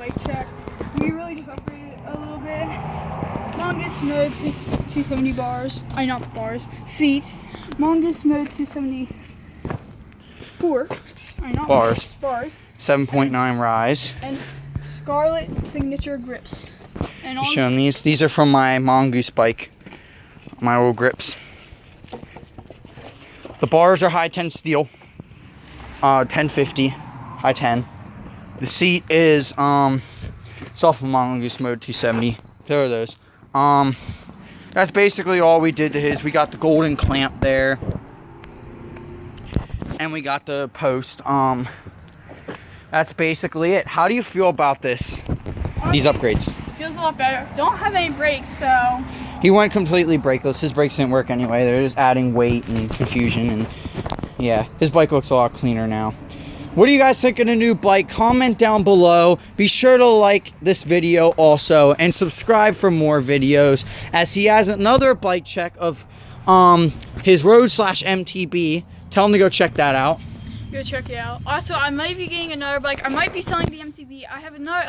bike check. We really just upgraded it a little bit. Longest mode 270 bars. Not bars. Seats. Longest mode 274. Bars. Bars. 7.9 rise. And Scarlet signature grips. And Just showing these. These are from my Mongoose bike. My old grips. The bars are high 10 steel. 1050. High 10. The seat is it's off of Mongoose mode 270. There are those. That's basically all we did to his. We got the golden clamp there. And we got the post. That's basically it. How do you feel about this? These upgrades? Feels a lot better. Don't have any brakes, so... He went completely brakeless. His brakes didn't work anyway. They're just adding weight and confusion. And yeah, his bike looks a lot cleaner now. What do you guys think of the new bike? Comment down below. Be sure to like this video also. And subscribe for more videos. As he has another bike check of his Road/MTB. Tell him to go check that out. Go check it out. Also, I might be getting another bike. I might be selling the MTB. I have another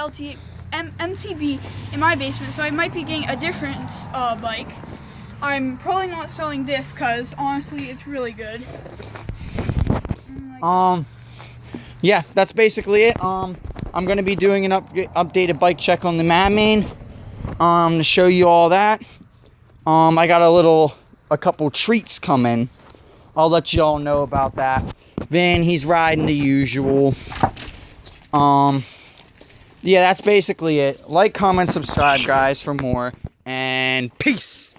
MTB in my basement, so I might be getting a different bike. I'm probably not selling this because honestly, it's really good. Yeah, that's basically it. I'm gonna be doing an updated bike check on the Madman. To show you all that. I got a couple treats coming. I'll let you all know about that. Then he's riding the usual. Yeah, that's basically it. Like, comment, subscribe, guys, for more. And peace!